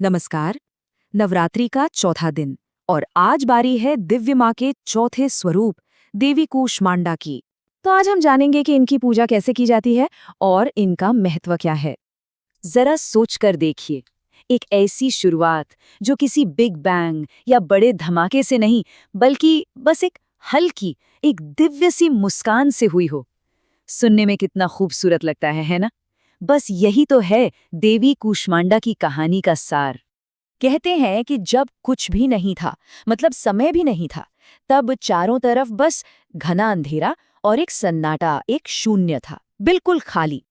नमस्कार। नवरात्रि का चौथा दिन और आज बारी है दिव्य माँ के चौथे स्वरूप देवी कूष्मांडा की। तो आज हम जानेंगे कि इनकी पूजा कैसे की जाती है और इनका महत्व क्या है। जरा सोच कर देखिए, एक ऐसी शुरुआत जो किसी बिग बैंग या बड़े धमाके से नहीं बल्कि बस एक हल्की, एक दिव्य सी मुस्कान से हुई हो। सुनने में कितना खूबसूरत लगता है ना? बस यही तो है देवी कूष्मांडा की कहानी का सार। कहते हैं कि जब कुछ भी नहीं था, मतलब समय भी नहीं था, तब चारों तरफ बस घना अंधेरा और एक सन्नाटा, एक शून्य था, बिल्कुल खाली।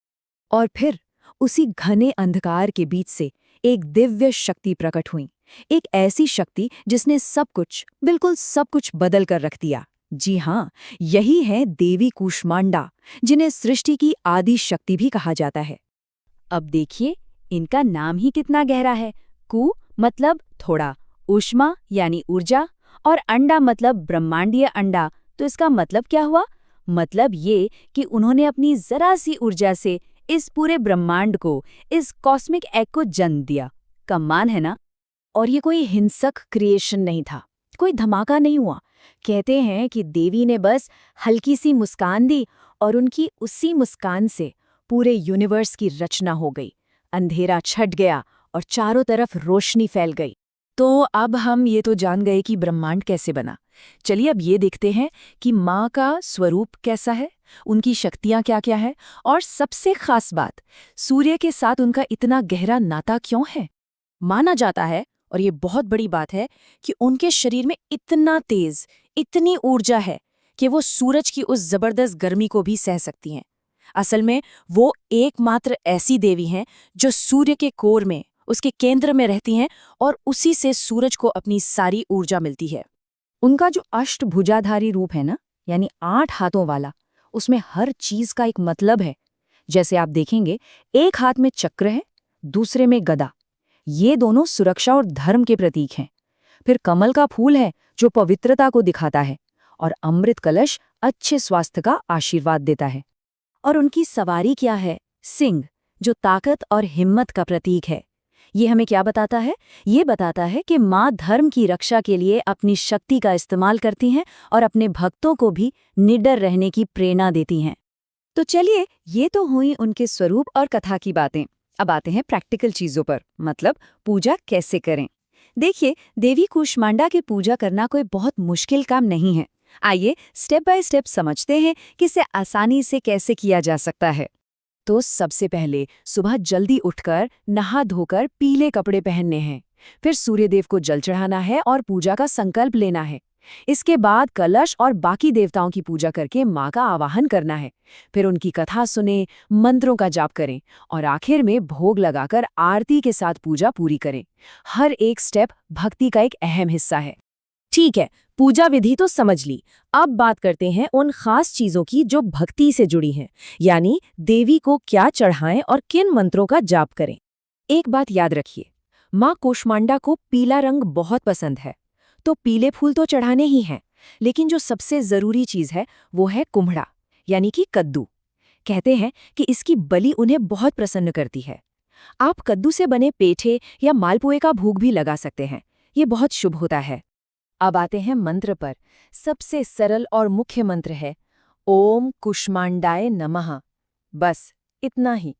और फिर उसी घने अंधकार के बीच से एक दिव्य शक्ति प्रकट हुई। एक ऐसी शक्ति जिसने सब कुछ, बिल्कुल सब कुछ बदल कर रख दिया। जी हाँ, यही है देवी कूष्मांडा, जिन्हें सृष्टि की आदि शक्ति भी कहा जाता है। अब देखिए, इनका नाम ही कितना गहरा है। कू मतलब थोड़ा, ऊष्मा यानी ऊर्जा, और अंडा मतलब ब्रह्मांडीय अंडा। तो इसका मतलब क्या हुआ? मतलब ये कि उन्होंने अपनी जरा सी ऊर्जा से इस पूरे ब्रह्मांड को, इस कॉस्मिक एग को जन्म दिया। कमाल है ना? और ये कोई हिंसक क्रिएशन नहीं था, कोई धमाका नहीं हुआ। कहते हैं कि देवी ने बस हल्की सी मुस्कान दी और उनकी उसी मुस्कान से पूरे यूनिवर्स की रचना हो गई। अंधेरा छट गया और चारों तरफ रोशनी फैल गई। तो अब हम ये तो जान गए कि ब्रह्मांड कैसे बना। चलिए अब ये देखते हैं कि माँ का स्वरूप कैसा है, उनकी शक्तियाँ क्या क्या है, और सबसे खास बात, सूर्य के साथ उनका इतना गहरा नाता क्यों है। माना जाता है, और ये बहुत बड़ी बात है, कि उनके शरीर में इतना तेज, इतनी ऊर्जा है कि वो सूरज की उस जबरदस्त गर्मी को भी सह सकती हैं। असल में वो एकमात्र ऐसी देवी हैं जो सूर्य के कोर में, उसके केंद्र में रहती हैं और उसी से सूरज को अपनी सारी ऊर्जा मिलती है। उनका जो अष्टभुजाधारी रूप है ना, यानी 8 हाथों वाला, उसमें हर चीज का एक मतलब है। जैसे आप देखेंगे, एक हाथ में चक्र है, दूसरे में गदा। ये दोनों सुरक्षा और धर्म के प्रतीक हैं। फिर कमल का फूल है जो पवित्रता को दिखाता है, और अमृत कलश अच्छे स्वास्थ्य का आशीर्वाद देता है। और उनकी सवारी क्या है? सिंह, जो ताकत और हिम्मत का प्रतीक है। ये हमें क्या बताता है? ये बताता है कि माँ धर्म की रक्षा के लिए अपनी शक्ति का इस्तेमाल करती हैं और अपने भक्तों को भी निडर रहने की प्रेरणा देती हैं। तो चलिए, ये तो हुई उनके स्वरूप और कथा की बातें। अब आते हैं प्रैक्टिकल चीजों पर, मतलब पूजा कैसे करें। देखिए, देवी कूष्मांडा की पूजा करना कोई बहुत मुश्किल काम नहीं है। आइए स्टेप बाय स्टेप समझते हैं कि इसे आसानी से कैसे किया जा सकता है। तो सबसे पहले सुबह जल्दी उठकर नहा धोकर पीले कपड़े पहनने हैं। फिर सूर्यदेव को जल चढ़ाना है और पूजा का संकल्प लेना है। इसके बाद कलश और बाकी देवताओं की पूजा करके माँ का आवाहन करना है। फिर उनकी कथा सुने, मंत्रों का जाप करें और आखिर में भोग लगाकर आरती के साथ पूजा पूरी करें। हर एक स्टेप भक्ति का एक अहम हिस्सा है। ठीक है, पूजा विधि तो समझ ली। अब बात करते हैं उन खास चीजों की जो भक्ति से जुड़ी हैं, यानी देवी को क्या चढ़ाएं और किन मंत्रों का जाप करें। एक बात याद रखिए, माँ कूष्मांडा को पीला रंग बहुत पसंद है, तो पीले फूल तो चढ़ाने ही हैं, लेकिन जो सबसे जरूरी चीज है वो है कुम्हड़ा, यानी कि कद्दू। कहते हैं कि इसकी बलि उन्हें बहुत प्रसन्न करती है। आप कद्दू से बने पेठे या मालपुए का भोग भी लगा सकते हैं, ये बहुत शुभ होता है। अब आते हैं मंत्र पर। सबसे सरल और मुख्य मंत्र है ओम कुष्मांडाय नमः। बस इतना ही।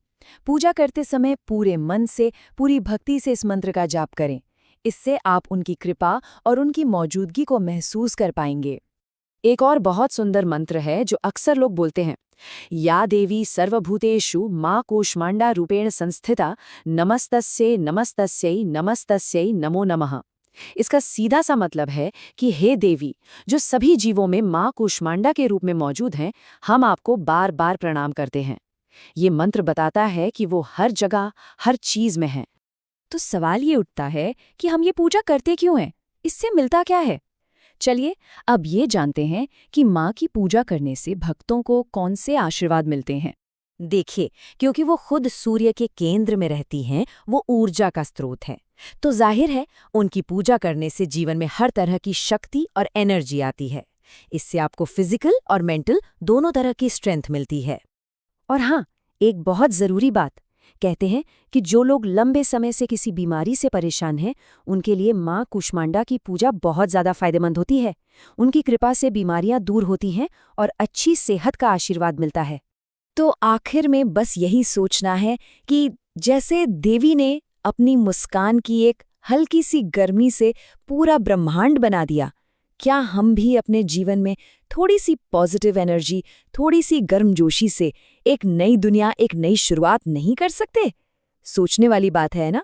पूजा करते समय पूरे मन से, पूरी भक्ति से इस मंत्र का जाप करें। इससे आप उनकी कृपा और उनकी मौजूदगी को महसूस कर पाएंगे। एक और बहुत सुंदर मंत्र है जो अक्सर लोग बोलते हैं, या देवी सर्वभूतेषु माँ कूष्मांडा रूपेण संस्थिता नमस्तस्यै नमस्तस्यै नमस्तस्यै नमो नमः। इसका सीधा सा मतलब है कि हे देवी, जो सभी जीवों में माँ कूष्मांडा के रूप में मौजूद हैं, हम आपको बार बार प्रणाम करते हैं। ये मंत्र बताता है कि वो हर जगह, हर चीज में है। तो सवाल ये उठता है कि हम ये पूजा करते क्यों हैं? इससे मिलता क्या है? चलिए अब ये जानते हैं कि माँ की पूजा करने से भक्तों को कौन से आशीर्वाद मिलते हैं। देखिए, क्योंकि वो खुद सूर्य के केंद्र में रहती हैं, वो ऊर्जा का स्रोत है। तो जाहिर है, उनकी पूजा करने से जीवन में हर तरह की शक्ति और एनर्जी आती है। इससे आपको फिजिकल और मेंटल दोनों तरह की स्ट्रेंथ मिलती है। और हाँ, एक बहुत जरूरी बात, कहते हैं कि जो लोग लंबे समय से किसी बीमारी से परेशान हैं, उनके लिए माँ कुष्मांडा की पूजा बहुत ज़्यादा फायदेमंद होती है। उनकी कृपा से बीमारियां दूर होती हैं और अच्छी सेहत का आशीर्वाद मिलता है। तो आखिर में बस यही सोचना है कि जैसे देवी ने अपनी मुस्कान की एक हल्की सी गर्मी से पूरा ब्रह्मांड बना दिया, क्या हम भी अपने जीवन में थोड़ी सी पॉजिटिव एनर्जी, थोड़ी सी गर्मजोशी से एक नई दुनिया, एक नई शुरुआत नहीं कर सकते? सोचने वाली बात है ना?